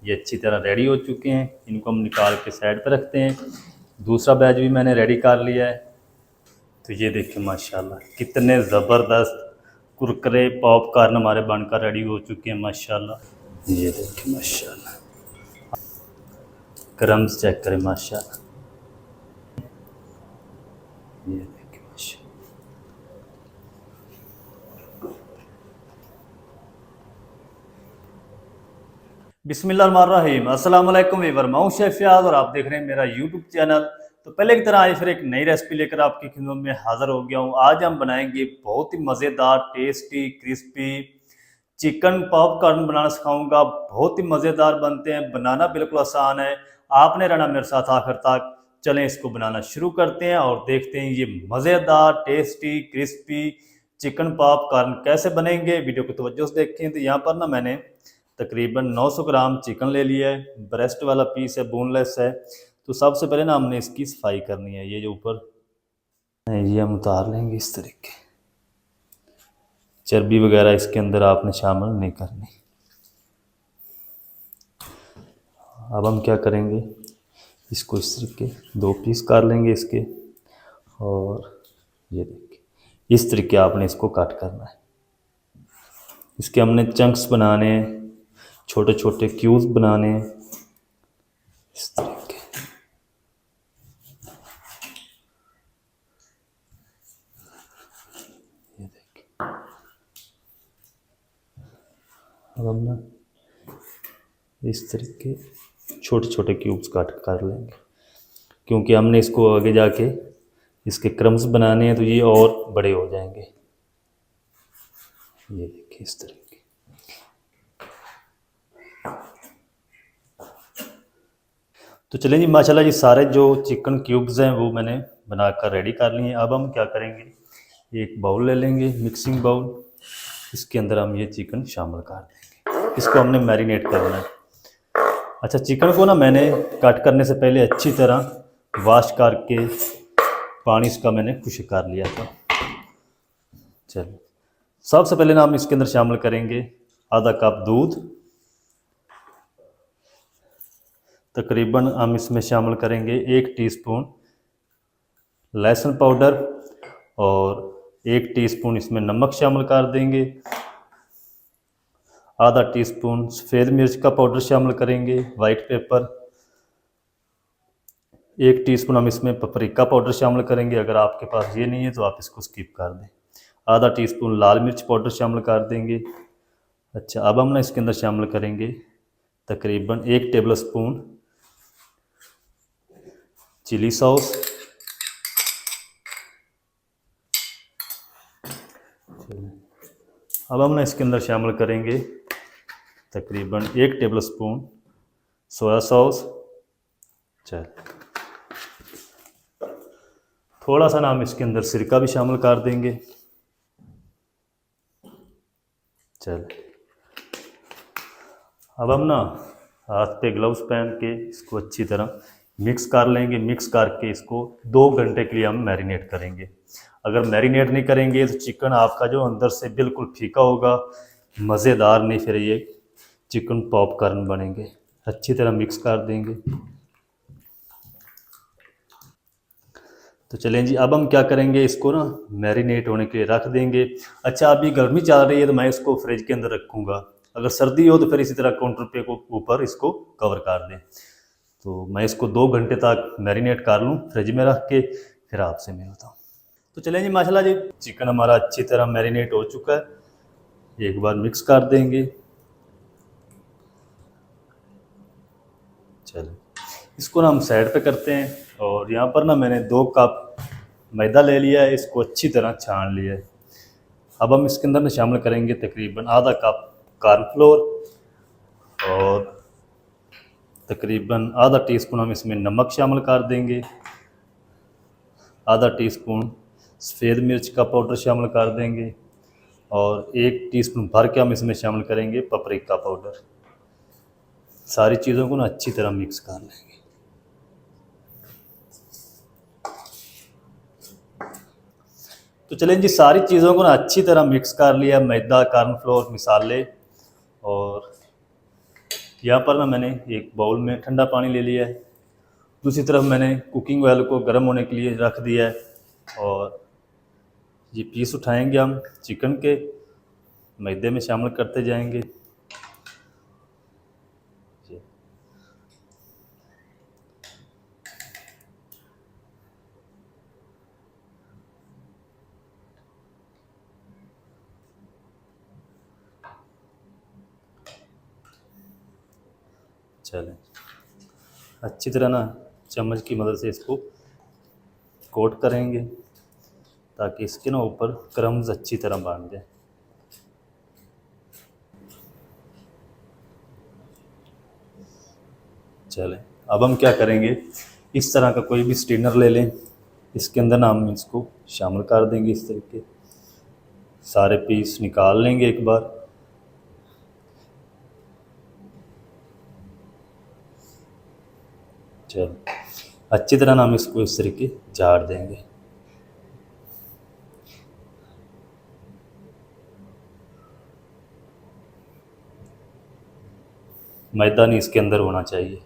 ये अच्छी तरह रेडी हो चुके हैं। इनको हम निकाल के साइड पर रखते हैं। दूसरा बैच भी मैंने रेडी कर लिया है। तो ये देखिए माशाल्लाह कितने ज़बरदस्त कुरकुरे पॉपकॉर्न हमारे बनकर रेडी हो चुके हैं माशाल्लाह। ये देखिए माशाल्लाह, क्रम्स चेक करें माशाल्लाह। ये देखिए माशाल्लाह। बिस्मिल्लाहिर्रहमानिर्रहीम। अस्सलाम वालेकुम वीवर, मैं हूं शेफ फ़ियाज़ और आप देख रहे हैं मेरा यूट्यूब चैनल। तो पहले की तरह आज फिर एक नई रेसिपी लेकर आपकी खिदमत में हाज़िर हो गया हूं। आज हम बनाएंगे बहुत ही मज़ेदार, टेस्टी, क्रिस्पी चिकन पॉपकॉर्न बनाना सिखाऊंगा। बहुत ही मज़ेदार बनते हैं, बनाना बिल्कुल आसान है। आपने रहना मेरे साथ आखिर तक। चलें इसको बनाना शुरू करते हैं और देखते हैं ये मज़ेदार, टेस्टी, क्रिस्पी चिकन पॉपकॉर्न कैसे बनेंगे। वीडियो को तवज्जो से देखें। तो यहाँ पर ना मैंने तकरीबन 900 ग्राम चिकन ले लिया है। ब्रेस्ट वाला पीस है, बोनलेस है। तो सबसे पहले ना हमने इसकी सफाई करनी है। ये जो ऊपर ये हम उतार लेंगे इस तरीके। चर्बी वगैरह इसके अंदर आपने शामिल नहीं करनी। अब हम क्या करेंगे, इसको इस तरीके 2 पीस कर लेंगे इसके। और ये देखिए इस तरीके आपने इसको कट करना है। इसके हमने चंक्स बनाने हैं, छोटे छोटे क्यूब्स बनाने हैं इस तरीके। ये देखिए अब हम ना इस तरीके छोटे छोटे क्यूब्स कट कर लेंगे, क्योंकि हमने इसको आगे जाके इसके क्रम्स बनाने हैं तो ये और बड़े हो जाएंगे। ये देखिए इस तरीके। तो चलें जी, माशाल्लाह जी सारे जो चिकन क्यूब्स हैं वो मैंने बनाकर रेडी कर लिए हैं। अब हम क्या करेंगे, एक बाउल ले लेंगे, मिक्सिंग बाउल। इसके अंदर हम ये चिकन शामिल कर देंगे। इसको हमने मैरिनेट करना है। अच्छा, चिकन को ना मैंने कट करने से पहले अच्छी तरह वॉश करके पानी इसका मैंने खुश्क कर लिया था। चलो, सबसे पहले ना हम इसके अंदर शामिल करेंगे आधा कप दूध। तकरीबन हम इसमें शामिल करेंगे 1 टीस्पून लहसुन पाउडर और 1 टीस्पून इसमें नमक शामिल कर देंगे। आधा टीस्पून सफ़ेद मिर्च का पाउडर शामिल करेंगे, वाइट पेपर। 1 टीस्पून हम इसमें पपरिका पाउडर शामिल करेंगे। अगर आपके पास ये नहीं है तो आप इसको स्किप कर दें। आधा टीस्पून लाल मिर्च पाउडर शामिल कर देंगे। अच्छा, अब हम ना इसके अंदर शामिल करेंगे तकरीबन 1 टेबल स्पून चिली सॉस। अब हम ना इसके अंदर शामिल करेंगे तकरीबन 1 टेबल स्पून सोया सॉस। चल, थोड़ा सा ना हम इसके अंदर सिरका भी शामिल कर देंगे। चल, अब हम ना हाथ पे ग्लव्स पहन के इसको अच्छी तरह मिक्स कर लेंगे। मिक्स करके इसको 2 घंटे के लिए हम मैरिनेट करेंगे। अगर मैरिनेट नहीं करेंगे तो चिकन आपका जो अंदर से बिल्कुल फीका होगा, मज़ेदार नहीं फिर ये चिकन पॉपकॉर्न बनेंगे। अच्छी तरह मिक्स कर देंगे। तो चलें जी, अब हम क्या करेंगे, इसको ना मैरिनेट होने के लिए रख देंगे। अच्छा, अभी गर्मी चल रही है तो मैं इसको फ्रिज के अंदर रखूँगा। अगर सर्दी हो तो फिर इसी तरह काउंटर पे को ऊपर इसको कवर कर दें। तो मैं इसको 2 घंटे तक मैरिनेट कर लूँ फ्रिज में रख के, फिर आपसे मिलता हूँ। तो चलें जी, माशाल्लाह जी चिकन हमारा अच्छी तरह मैरिनेट हो चुका है। एक बार मिक्स कर देंगे। चलो, इसको ना हम साइड पे करते हैं। और यहाँ पर ना मैंने 2 कप मैदा ले लिया है, इसको अच्छी तरह छान लिया है। अब हम इसके अंदर में शामिल करेंगे तकरीबन आधा कप कॉर्नफ्लोर और तकरीबन आधा टीस्पून हम इसमें नमक शामिल कर देंगे। आधा टीस्पून सफ़ेद मिर्च का पाउडर शामिल कर देंगे और 1 टीस्पून भर के हम इसमें शामिल करेंगे पपरिका पाउडर। सारी चीज़ों को ना अच्छी तरह मिक्स कर लेंगे। तो चलें जी, सारी चीज़ों को ना अच्छी तरह मिक्स कर लिया। मैदा, कॉर्नफ्लोर, मसाले और यहाँ पर ना मैंने एक बाउल में ठंडा पानी ले लिया है, दूसरी तरफ मैंने कुकिंग ऑयल को गर्म होने के लिए रख दिया है और ये पीस उठाएंगे हम चिकन के, मैदे में शामिल करते जाएंगे। चलें, अच्छी तरह ना चम्मच की मदद से इसको कोट करेंगे ताकि इसके ना ऊपर क्रम्स अच्छी तरह बांध जाए। चलें, अब हम क्या करेंगे, इस तरह का कोई भी स्ट्रेनर ले लें, इसके अंदर ना हम इसको शामिल कर देंगे। इस तरीके सारे पीस निकाल लेंगे एक बार। चलो, अच्छी तरह ना हम इसको इस तरीके झाड़ देंगे। मैदा नहीं इसके अंदर होना चाहिए।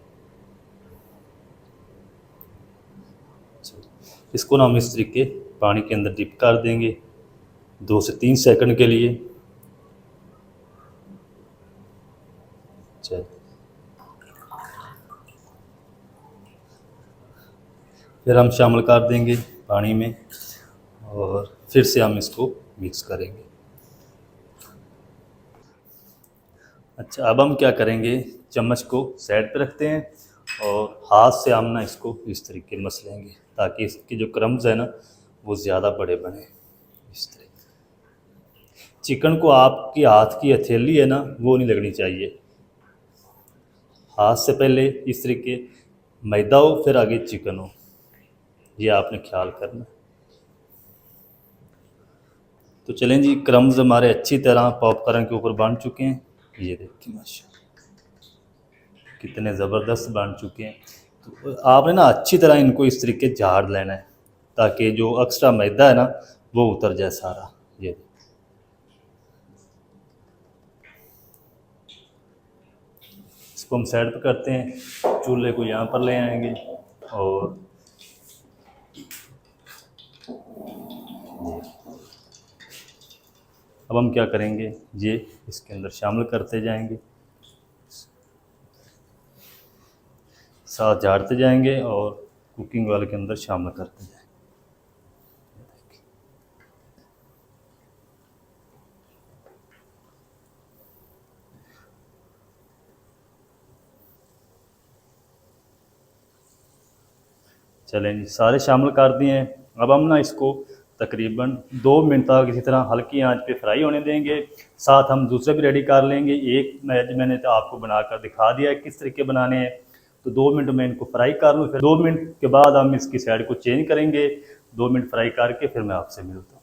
इसको ना हम इस तरीके पानी के अंदर डिप कर देंगे 2 से 3 सेकंड के लिए। चल, फिर हम शामिल कर देंगे पानी में और फिर से हम इसको मिक्स करेंगे। अच्छा, अब हम क्या करेंगे, चम्मच को साइड पे रखते हैं और हाथ से हम ना इसको इस तरीके मस लेंगे ताकि इसके जो क्रम्स है ना वो ज़्यादा बड़े बने। इस तरीके चिकन को आपकी हाथ की हथेली है ना वो नहीं लगनी चाहिए, हाथ से पहले इस तरीके मैदा हो फिर आगे चिकन हो, ये आपने ख्याल करना। तो चलें जी, क्रम्स हमारे अच्छी तरह पॉपकॉर्न के ऊपर बन चुके हैं। ये देखिए माशाल्लाह कितने ज़बरदस्त बन चुके हैं। तो आपने ना अच्छी तरह इनको इस तरीके झाड़ लेना है ताकि जो एक्स्ट्रा मैदा है ना वो उतर जाए सारा। ये इसको हम साइड पर करते हैं, चूल्हे को यहाँ पर ले आएंगे और अब हम क्या करेंगे, ये इसके अंदर शामिल करते जाएंगे, साथ झाड़ते जाएंगे और कुकिंग ऑयल के अंदर शामिल करते जाएंगे। चलें जी, सारे शामिल कर दिए हैं। अब हम ना इसको तकरीबन 2 मिनट तक इसी तरह हल्की आंच पे फ्राई होने देंगे। साथ हम दूसरे भी रेडी कर लेंगे। एक मैंने तो आपको बनाकर दिखा दिया है किस तरीके बनाने हैं, तो 2 मिनट में इनको फ्राई कर लूँ, फिर 2 मिनट के बाद हम इसकी साइड को चेंज करेंगे। 2 मिनट फ्राई करके फिर मैं आपसे मिलता हूँ।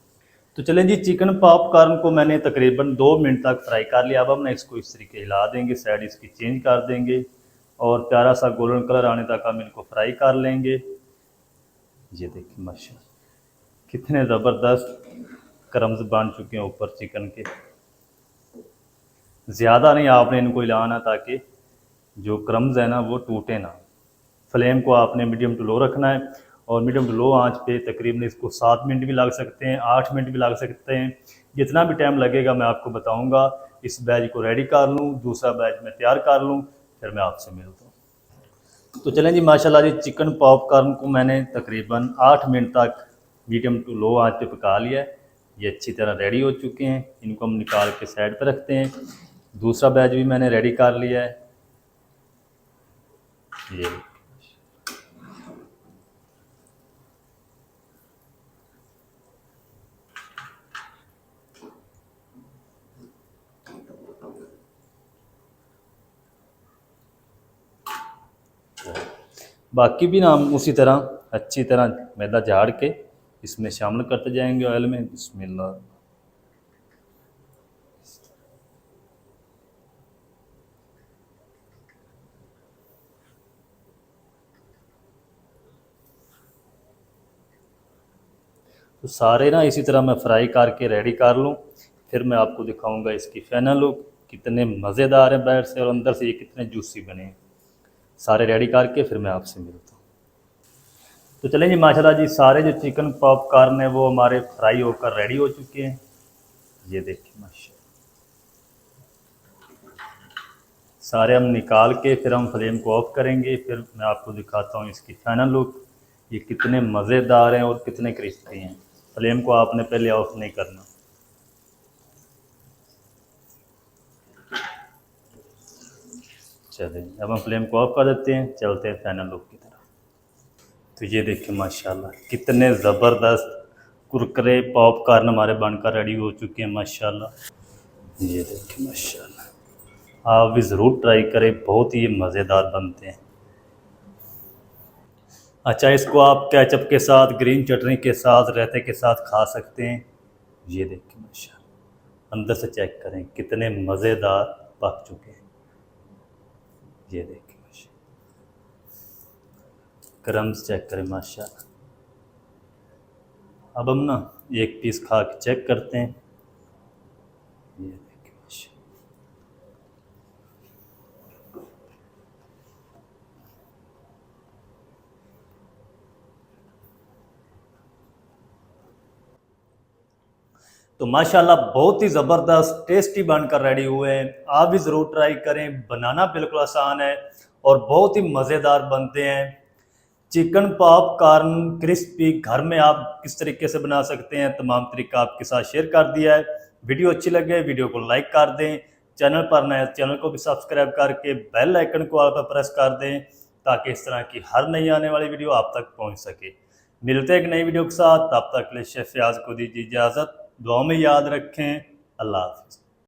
तो चलें जी, चिकन पॉपकॉर्न को मैंने तकरीबन 2 मिनट तक फ्राई कर लिया। अब हम ना इसको इस तरीके हिला देंगे, साइड इसकी चेंज कर देंगे और प्यारा सा गोल्डन कलर आने तक हम इनको फ्राई कर लेंगे। ये देखिए माशाल्लाह कितने ज़बरदस्त क्रम्स बन चुके हैं ऊपर चिकन के। ज़्यादा नहीं आपने इनको हिलाना ताकि जो क्रम्स है ना वो टूटे ना। फ्लेम को आपने मीडियम टू लो रखना है और मीडियम टू लो आंच पे तकरीबन इसको 7 मिनट भी लग सकते हैं, 8 मिनट भी लग सकते हैं। जितना भी टाइम लगेगा मैं आपको बताऊंगा। इस बैच को रेडी कर लूँ, दूसरा बैच मैं तैयार कर लूँ, फिर मैं आपसे मिलता हूँ। तो चलें जी, माशाल्लाह जी चिकन पॉपकॉर्न को मैंने तकरीबन 8 मिनट तक मीडियम टू लो आंच पे पका लिया है। ये अच्छी तरह रेडी हो चुके हैं। इनको हम निकाल के साइड पर रखते हैं। दूसरा बैच भी मैंने रेडी कर लिया है। ये बाकी भी ना हम उसी तरह अच्छी तरह मैदा झाड़ के इसमें शामिल करते जाएंगे ऑयल में। बिस्मिल्लाह। तो सारे ना इसी तरह मैं फ्राई करके रेडी कर लूँ, फिर मैं आपको दिखाऊंगा इसकी फाइनल लुक कितने मज़ेदार हैं बाहर से और अंदर से ये कितने जूसी बने हैं। सारे रेडी करके फिर मैं आपसे मिलता हूँ। तो चलें जी, माशाल्लाह जी सारे जो चिकन पॉपकॉर्न है वो हमारे फ्राई होकर रेडी हो चुके हैं। ये देखिए माशाल्लाह, सारे हम निकाल के फिर हम फ्लेम को ऑफ करेंगे। फिर मैं आपको दिखाता हूँ इसकी फाइनल लुक। ये कितने मज़ेदार हैं और कितने क्रिस्पी हैं। फ्लेम को आपने पहले ऑफ नहीं करना। चलें अब हम फ्लेम को ऑफ कर देते हैं, चलते हैं फाइनल लुक की तरफ। तो ये देखिए माशाल्लाह कितने ज़बरदस्त कुरकुरे पॉपकॉर्न हमारे बनकर रेडी हो चुके हैं माशाल्लाह। ये देखिए माशाल्लाह, आप भी ज़रूर ट्राई करें, बहुत ही मज़ेदार बनते हैं। अच्छा, इसको आप केचप के साथ, ग्रीन चटनी के साथ, रायते के साथ खा सकते हैं। ये देखिए माशाल्लाह, अंदर से चेक करें कितने मज़ेदार पक चुके हैं। ये देखिए माशाल्लाह, क्रम्स चेक करें माशाल्लाह। अब हम ना एक पीस खा के चेक करते हैं। ये देखिए माशाल्लाह, तो माशाल्लाह बहुत ही ज़बरदस्त टेस्टी बनकर रेडी हुए हैं। आप भी ज़रूर ट्राई करें, बनाना बिल्कुल आसान है और बहुत ही मज़ेदार बनते हैं। चिकन पॉपकॉर्न क्रिस्पी घर में आप किस तरीके से बना सकते हैं, तमाम तरीका आपके साथ शेयर कर दिया है। वीडियो अच्छी लगे वीडियो को लाइक कर दें, चैनल पर नए चैनल को भी सब्सक्राइब करके बेल आइकन को आप प्रेस कर दें ताकि इस तरह की हर नई आने वाली वीडियो आप तक पहुंच सके। मिलते हैं एक नई वीडियो के साथ, तब तक के लिए शेफ याज को दीजिए इजाज़त। दुआ में याद रखें। अल्लाह हाफ़िज़।